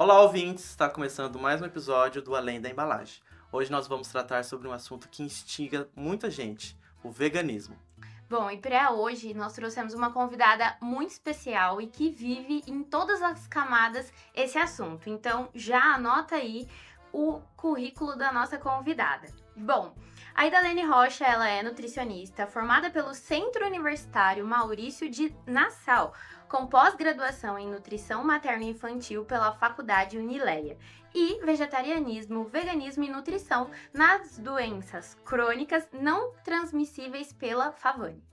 Olá, ouvintes! Está começando mais um episódio do Além da Embalagem. Hoje nós vamos tratar sobre um assunto que instiga muita gente, o veganismo. Bom, e para hoje nós trouxemos uma convidada muito especial e que vive em todas as camadas esse assunto. Então já anota aí o currículo da nossa convidada. Bom, a Idalene Rocha, ela é nutricionista, formada pelo Centro Universitário Maurício de Nassau, com pós-graduação em Nutrição Materno-Infantil pela Faculdade Unileia, e vegetarianismo, veganismo e nutrição nas doenças crônicas não transmissíveis pela Favani.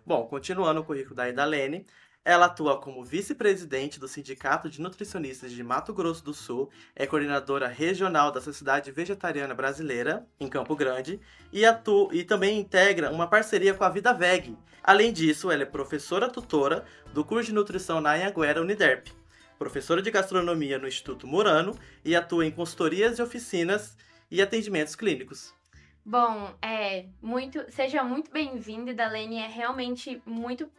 Bom, continuando o currículo da Idalene, ela atua como vice-presidente do Sindicato de Nutricionistas de Mato Grosso do Sul, é coordenadora regional da Sociedade Vegetariana Brasileira, em Campo Grande, e também integra uma parceria com a Vida Veg. Além disso, ela é professora tutora do curso de nutrição na Anhanguera Uniderp, professora de gastronomia no Instituto Murano e atua em consultorias e oficinas e atendimentos clínicos. Bom, seja muito bem-vinda, Idalene. É realmente muito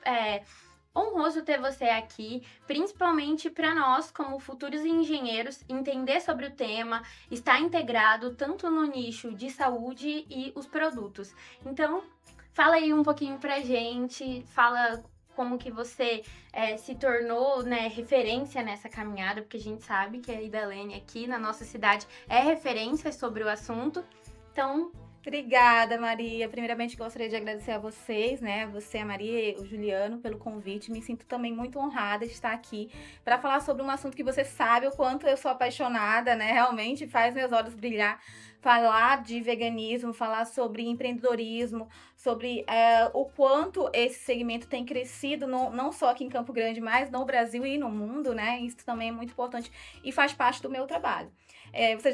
honroso ter você aqui, principalmente para nós, como futuros engenheiros, entender sobre o tema, estar integrado tanto no nicho de saúde e os produtos. Então, fala aí um pouquinho pra gente, fala como que você se tornou, né, referência nessa caminhada, porque a gente sabe que a Idalene aqui na nossa cidade é referência sobre o assunto. Então, Obrigada, Maria. Primeiramente, gostaria de agradecer a vocês, né? Você, a Maria e o Juliano, pelo convite. Me sinto também muito honrada de estar aqui para falar sobre um assunto que você sabe o quanto eu sou apaixonada, né? Realmente faz meus olhos brilhar. Falar de veganismo, falar sobre empreendedorismo, sobre o quanto esse segmento tem crescido, não só aqui em Campo Grande, mas no Brasil e no mundo, né? Isso também é muito importante e faz parte do meu trabalho. Você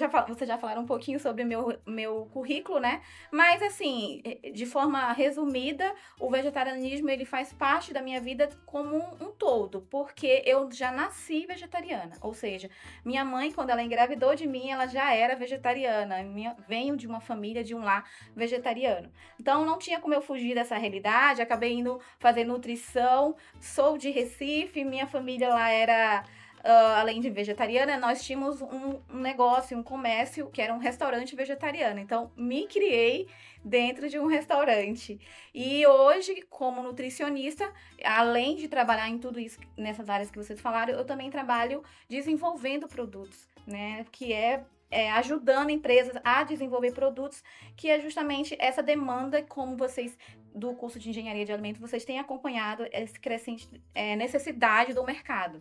já falaram um pouquinho sobre meu currículo, né? Mas, assim, de forma resumida, o vegetarianismo, ele faz parte da minha vida como um todo, porque eu já nasci vegetariana, ou seja, minha mãe, quando ela engravidou de mim, ela já era vegetariana, venho de uma família, de um lar vegetariano. Então, não tinha como eu fugir dessa realidade, acabei indo fazer nutrição, sou de Recife, minha família lá era... além de vegetariana, nós tínhamos um negócio, um comércio, que era um restaurante vegetariano. Então, me criei dentro de um restaurante. E hoje, como nutricionista, além de trabalhar em tudo isso, nessas áreas que vocês falaram, eu também trabalho desenvolvendo produtos, né? Que é ajudando empresas a desenvolver produtos, que é justamente essa demanda, como vocês do curso de engenharia de alimentos, vocês têm acompanhado essa crescente necessidade do mercado.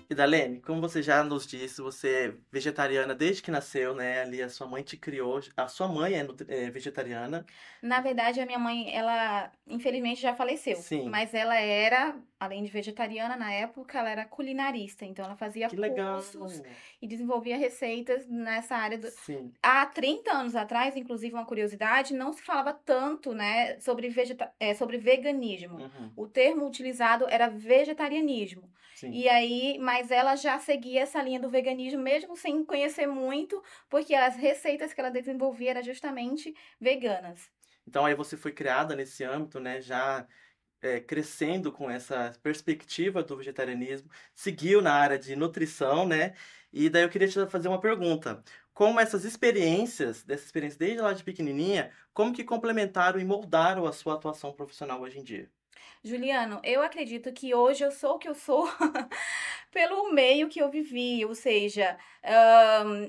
Idalene, como você já nos disse, você é vegetariana desde que nasceu, né? Ali a sua mãe te criou. A sua mãe é vegetariana. Na verdade, a minha mãe, ela infelizmente já faleceu, Sim, mas ela era, além de vegetariana na época, ela era culinarista, então ela fazia que legal. cursos e desenvolvia receitas nessa área do... Sim, Há 30 anos atrás, inclusive uma curiosidade, não se falava tanto, né, sobre veganismo. uhum, O termo utilizado era vegetarianismo. sim. E aí, mas ela já seguia essa linha do veganismo, mesmo sem conhecer muito, porque as receitas que ela desenvolvia eram justamente veganas. Então aí você foi criada nesse âmbito, né? Já crescendo com essa perspectiva do vegetarianismo, seguiu na área de nutrição, né? E daí eu queria te fazer uma pergunta. Como dessa experiência desde lá de pequenininha, como que complementaram e moldaram a sua atuação profissional hoje em dia? Juliano, eu acredito que hoje eu sou o que eu sou pelo meio que eu vivi, ou seja,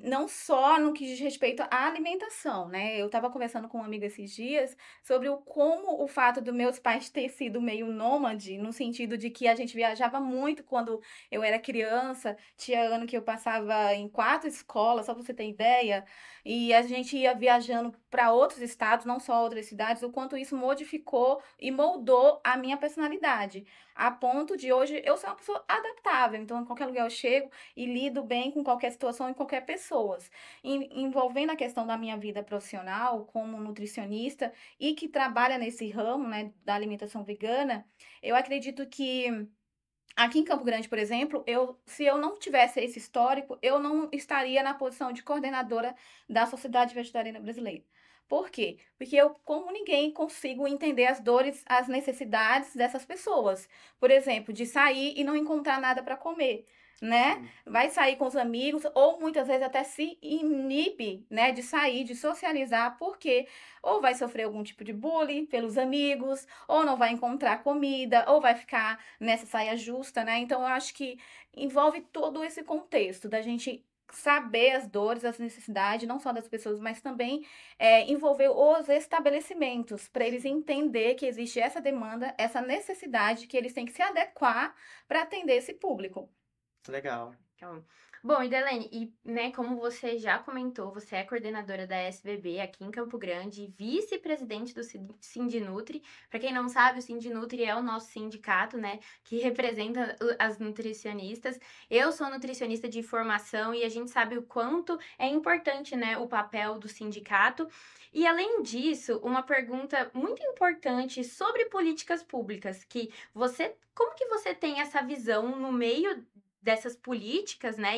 não só no que diz respeito à alimentação, né? Eu estava conversando com um amigo esses dias sobre como o fato dos meus pais ter sido meio nômade, no sentido de que a gente viajava muito quando eu era criança, tinha ano que eu passava em 4 escolas, só pra você ter ideia, e a gente ia viajando para outros estados, não só outras cidades, o quanto isso modificou e moldou a minha personalidade, a ponto de hoje eu ser uma pessoa adaptável. Então, em qualquer lugar eu chego e lido bem com qualquer situação e qualquer pessoa. Envolvendo a questão da minha vida profissional como nutricionista e que trabalha nesse ramo, né, da alimentação vegana, eu acredito que aqui em Campo Grande, por exemplo, se eu não tivesse esse histórico, eu não estaria na posição de coordenadora da Sociedade Vegetariana Brasileira. Por quê? Porque eu, como ninguém, consigo entender as dores, as necessidades dessas pessoas. Por exemplo, de sair e não encontrar nada para comer, né? Sim. Vai sair com os amigos, ou muitas vezes até se inibe, né, de sair, de socializar, porque ou vai sofrer algum tipo de bullying pelos amigos, ou não vai encontrar comida, ou vai ficar nessa saia justa, né? Então, eu acho que envolve todo esse contexto da gente saber as dores, as necessidades, não só das pessoas, mas também envolver os estabelecimentos, para eles entender que existe essa demanda, essa necessidade, que eles têm que se adequar para atender esse público. Legal. Então, bom, Idalene, e né, como você já comentou, você é coordenadora da SBB aqui em Campo Grande, e vice-presidente do Sindinutri. Para quem não sabe, o Sindinutri é o nosso sindicato, né, que representa as nutricionistas. Eu sou nutricionista de formação e a gente sabe o quanto é importante, né, o papel do sindicato. E além disso, uma pergunta muito importante sobre políticas públicas, que como que você tem essa visão no meio dessas políticas, né,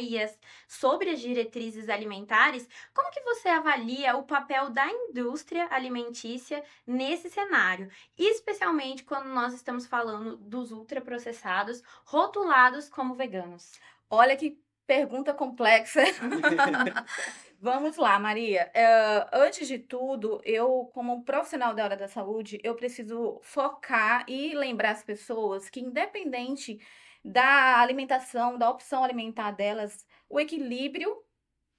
sobre as diretrizes alimentares, como que você avalia o papel da indústria alimentícia nesse cenário? Especialmente quando nós estamos falando dos ultraprocessados rotulados como veganos. Olha que pergunta complexa. Vamos lá, Maria. Antes de tudo, eu, como profissional da área da saúde, eu preciso focar e lembrar as pessoas que, independente da alimentação, da opção alimentar delas, o equilíbrio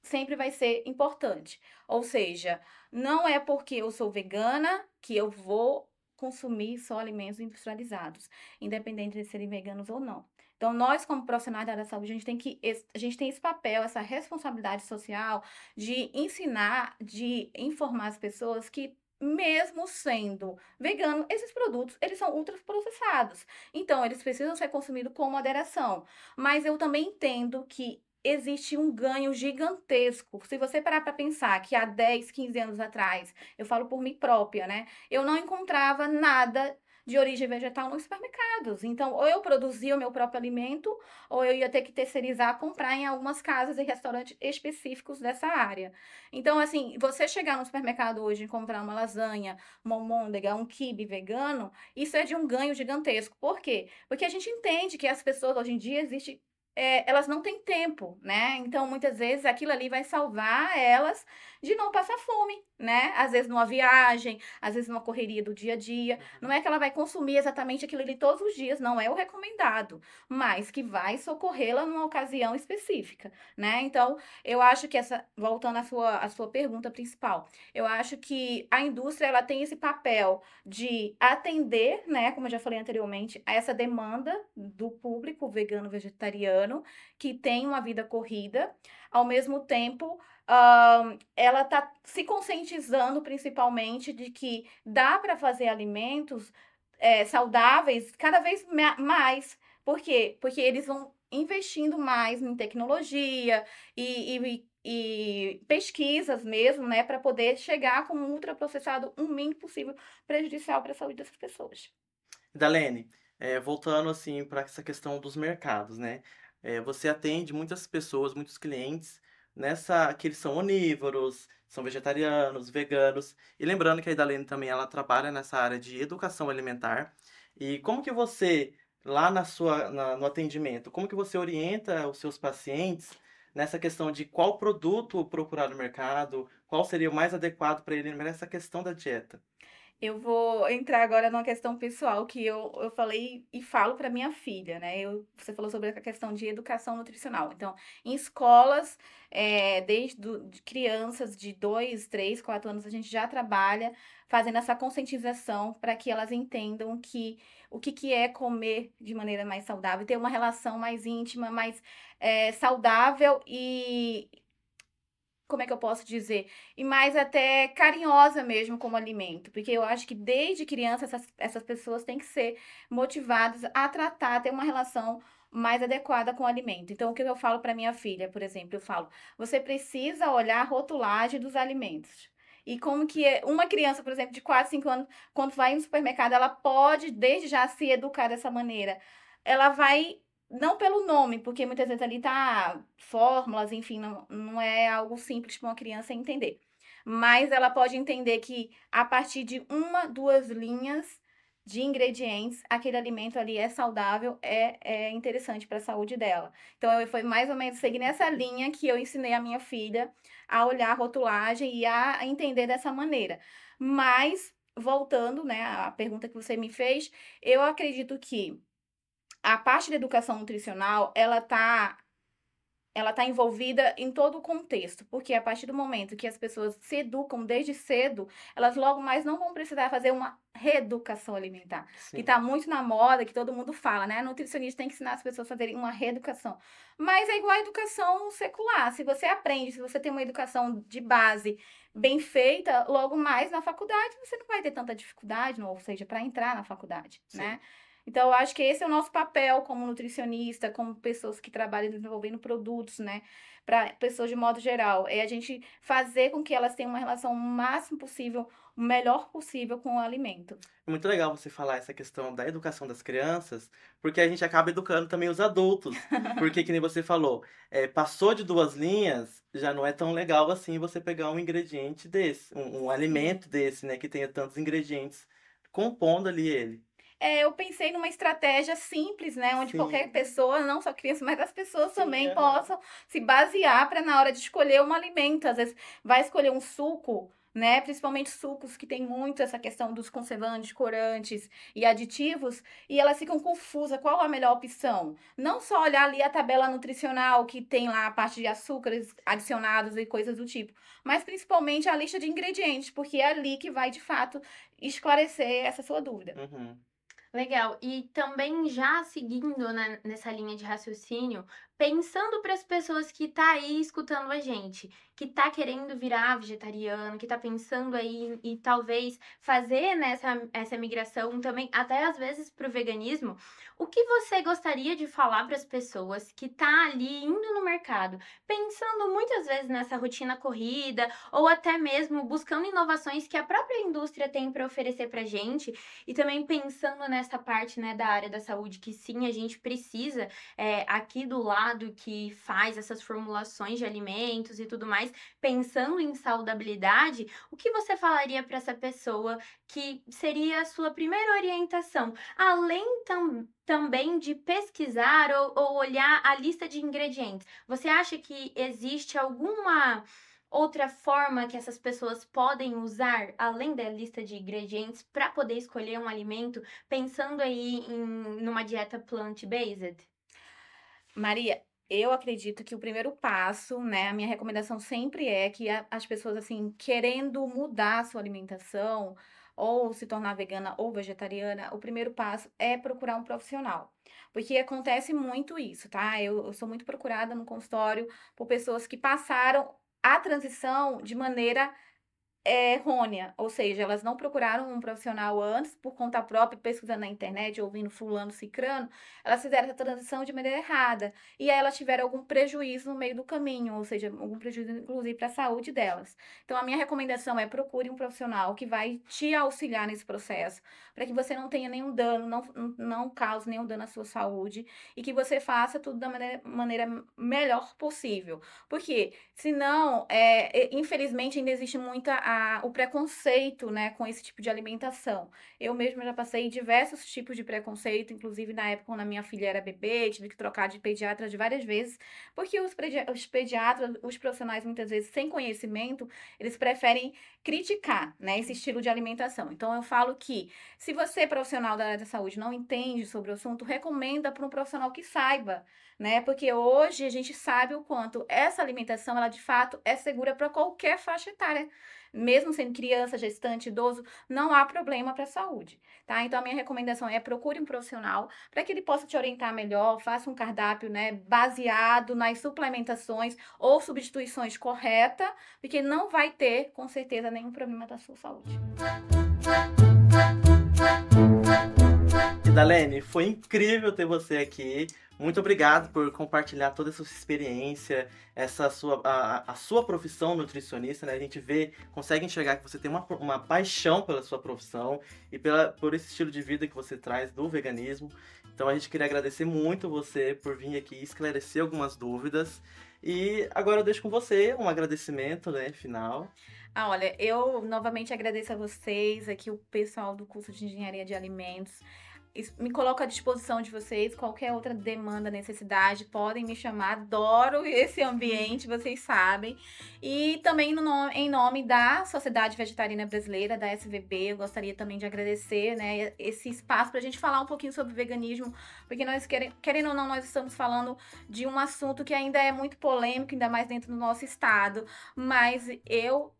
sempre vai ser importante. Ou seja, não é porque eu sou vegana que eu vou consumir só alimentos industrializados, independente de serem veganos ou não. Então, nós, como profissionais da área da saúde, a gente tem esse papel, essa responsabilidade social de ensinar, de informar as pessoas que, mesmo sendo vegano, esses produtos, eles são ultraprocessados. Então, eles precisam ser consumidos com moderação. Mas eu também entendo que existe um ganho gigantesco. Se você parar para pensar que há 10, 15 anos atrás, eu falo por mim própria, né? Eu não encontrava nada de origem vegetal nos supermercados. Então, ou eu produzia o meu próprio alimento, ou eu ia ter que terceirizar, comprar em algumas casas e restaurantes específicos dessa área. Então, assim, você chegar no supermercado hoje e comprar uma lasanha, uma almôndega, um quibe vegano, isso é de um ganho gigantesco. Por quê? Porque a gente entende que as pessoas hoje em dia existem elas não têm tempo, né? Então, muitas vezes, aquilo ali vai salvar elas de não passar fome, né? Às vezes numa viagem, às vezes numa correria do dia a dia. Não é que ela vai consumir exatamente aquilo ali todos os dias, não é o recomendado, mas que vai socorrê-la numa ocasião específica, né? Então, eu acho que voltando à sua pergunta principal, eu acho que a indústria, ela tem esse papel de atender, né, como eu já falei anteriormente, a essa demanda do público vegano, vegetariano, que tem uma vida corrida, ao mesmo tempo, ela está se conscientizando principalmente de que dá para fazer alimentos saudáveis cada vez mais. Por quê? Porque eles vão investindo mais em tecnologia e pesquisas mesmo, né, para poder chegar com um ultraprocessado o mínimo possível prejudicial para a saúde dessas pessoas. Dalene, voltando assim para essa questão dos mercados, né? Você atende muitas pessoas, muitos clientes que eles são onívoros, são vegetarianos, veganos. E lembrando que a Dalene também ela trabalha nessa área de educação alimentar. E como que você, lá no atendimento, como que você orienta os seus pacientes nessa questão de qual produto procurar no mercado, qual seria o mais adequado para ele nessa questão da dieta? Eu vou entrar agora numa questão pessoal que eu falei e falo para minha filha, né? Você falou sobre a questão de educação nutricional. Então, em escolas, de crianças de 2, 3, 4 anos, a gente já trabalha fazendo essa conscientização para que elas entendam o que é comer de maneira mais saudável, ter uma relação mais íntima, mais saudável e como é que eu posso dizer? E mais até carinhosa mesmo como alimento. Porque eu acho que desde criança essas pessoas têm que ser motivadas a tratar, a ter uma relação mais adequada com o alimento. Então, o que eu falo para minha filha, por exemplo, eu falo, você precisa olhar a rotulagem dos alimentos. E como que uma criança, por exemplo, de 4, 5 anos, quando vai no supermercado, ela pode, desde já, se educar dessa maneira. Ela vai não pelo nome, porque muitas vezes ali tá fórmulas, enfim, não é algo simples para uma criança entender. mas ela pode entender que a partir de 1, 2 linhas de ingredientes, aquele alimento ali é saudável, é interessante para a saúde dela. Então, foi mais ou menos seguir nessa linha que eu ensinei a minha filha a olhar a rotulagem e a entender dessa maneira. Mas, voltando, né, à pergunta que você me fez, eu acredito que a parte da educação nutricional, ela tá envolvida em todo o contexto, porque a partir do momento que as pessoas se educam desde cedo, elas logo mais não vão precisar fazer uma reeducação alimentar, que Sim. está muito na moda, que todo mundo fala, né? A nutricionista tem que ensinar as pessoas a fazerem uma reeducação. Mas é igual a educação secular. Se você aprende, se você tem uma educação de base bem feita, logo mais na faculdade você não vai ter tanta dificuldade, ou seja, para entrar na faculdade, Sim. né? Então, eu acho que esse é o nosso papel como nutricionista, como pessoas que trabalham desenvolvendo produtos, né? Para pessoas de modo geral. É a gente fazer com que elas tenham uma relação o máximo possível, o melhor possível com o alimento. É muito legal você falar essa questão da educação das crianças, porque a gente acaba educando também os adultos. Porque, que nem você falou, passou de 2 linhas, já não é tão legal assim você pegar um ingrediente desse, um Sim. alimento desse, né, que tenha tantos ingredientes compondo ali ele. Eu pensei numa estratégia simples, né, onde qualquer Sim, pessoa, não só criança, mas as pessoas sim, também aham. possam se basear para na hora de escolher um alimento. Às vezes vai escolher um suco, né, principalmente sucos que tem muito essa questão dos conservantes, corantes e aditivos, e elas ficam confusas, qual a melhor opção? Não só olhar ali a tabela nutricional que tem lá a parte de açúcares adicionados e coisas do tipo, mas principalmente a lista de ingredientes, porque é ali que vai de fato esclarecer essa sua dúvida. Uhum. Legal. E também já seguindo, né, nessa linha de raciocínio, pensando para as pessoas que tá aí escutando a gente, que tá querendo virar vegetariano, que tá pensando aí e talvez fazer nessa essa migração também, até às vezes para o veganismo, o que você gostaria de falar para as pessoas que tá ali indo no mercado, pensando muitas vezes nessa rotina corrida ou até mesmo buscando inovações que a própria indústria tem para oferecer para gente e também pensando nessa parte, né, da área da saúde, que sim, a gente precisa, aqui do lado que faz essas formulações de alimentos e tudo mais, pensando em saudabilidade, o que você falaria para essa pessoa que seria a sua primeira orientação? Além também de pesquisar ou olhar a lista de ingredientes, você acha que existe alguma outra forma que essas pessoas podem usar, além da lista de ingredientes, para poder escolher um alimento, pensando aí numa dieta plant-based? Maria, eu acredito que o primeiro passo, né, a minha recomendação sempre é que as pessoas, assim, querendo mudar a sua alimentação, ou se tornar vegana ou vegetariana, o primeiro passo é procurar um profissional. Porque acontece muito isso, tá? Eu sou muito procurada no consultório por pessoas que passaram a transição de maneira errônea, ou seja, elas não procuraram um profissional antes, por conta própria, pesquisando na internet, ouvindo fulano, cicrano, elas fizeram essa transição de maneira errada, e aí elas tiveram algum prejuízo no meio do caminho, ou seja, algum prejuízo inclusive para a saúde delas. Então a minha recomendação é procure um profissional que vai te auxiliar nesse processo, para que você não tenha nenhum dano, não cause nenhum dano à sua saúde, e que você faça tudo da maneira melhor possível. Porque senão, infelizmente, ainda existe o preconceito, né, com esse tipo de alimentação. Eu mesma já passei diversos tipos de preconceito, inclusive na época quando a minha filha era bebê, tive que trocar de pediatra de várias vezes, porque os pediatras, os profissionais, muitas vezes, sem conhecimento, eles preferem criticar, né, esse estilo de alimentação. Então, eu falo que, se você, profissional da área da saúde, não entende sobre o assunto, recomenda para um profissional que saiba, né? Porque hoje a gente sabe o quanto essa alimentação, ela de fato é segura para qualquer faixa etária. Mesmo sendo criança, gestante, idoso, não há problema para a saúde, tá? Então a minha recomendação é procure um profissional para que ele possa te orientar melhor, faça um cardápio, né, baseado nas suplementações ou substituições corretas, porque não vai ter, com certeza, nenhum problema da sua saúde. E Dalene, foi incrível ter você aqui. Muito obrigado por compartilhar toda essa sua experiência, a sua profissão nutricionista, né? A gente vê, consegue enxergar que você tem uma paixão pela sua profissão e por esse estilo de vida que você traz do veganismo. Então a gente queria agradecer muito você por vir aqui esclarecer algumas dúvidas. E agora eu deixo com você um agradecimento, né, final. Olha, eu novamente agradeço a vocês, aqui o pessoal do curso de Engenharia de Alimentos. Me coloco à disposição de vocês, qualquer outra demanda, necessidade, podem me chamar, adoro esse ambiente, vocês sabem. E também em nome da Sociedade Vegetariana Brasileira, da SVB, eu gostaria também de agradecer, né, esse espaço para a gente falar um pouquinho sobre veganismo, porque nós, querendo ou não, nós estamos falando de um assunto que ainda é muito polêmico, ainda mais dentro do nosso estado, mas eu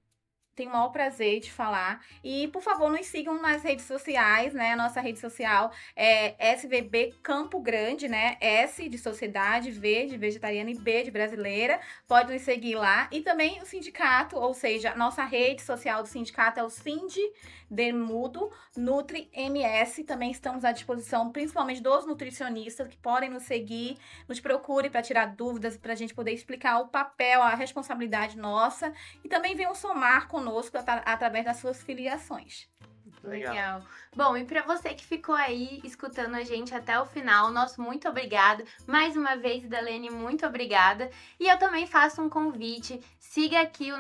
tenho o maior prazer de falar. E, por favor, nos sigam nas redes sociais, né? A nossa rede social é SVB Campo Grande, né? S de Sociedade, V de Vegetariana e B de Brasileira. Pode nos seguir lá. E também o sindicato, ou seja, a nossa rede social do sindicato é o Sindidemudo Nutri MS. Também estamos à disposição, principalmente dos nutricionistas que podem nos seguir, nos procure para tirar dúvidas, para a gente poder explicar o papel, a responsabilidade nossa. E também venham somar conosco através das suas filiações. Legal. Bom, e para você que ficou aí escutando a gente até o final, nosso muito obrigado. Mais uma vez, Dalene, muito obrigada. E eu também faço um convite. Siga aqui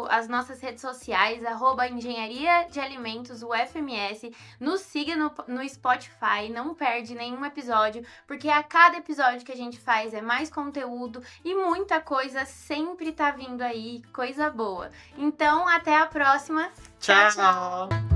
as nossas redes sociais, @Engenharia de Alimentos, UFMS. Nos siga no Spotify, não perde nenhum episódio, porque a cada episódio que a gente faz é mais conteúdo e muita coisa sempre tá vindo aí, coisa boa. Então, até a próxima. Tchau!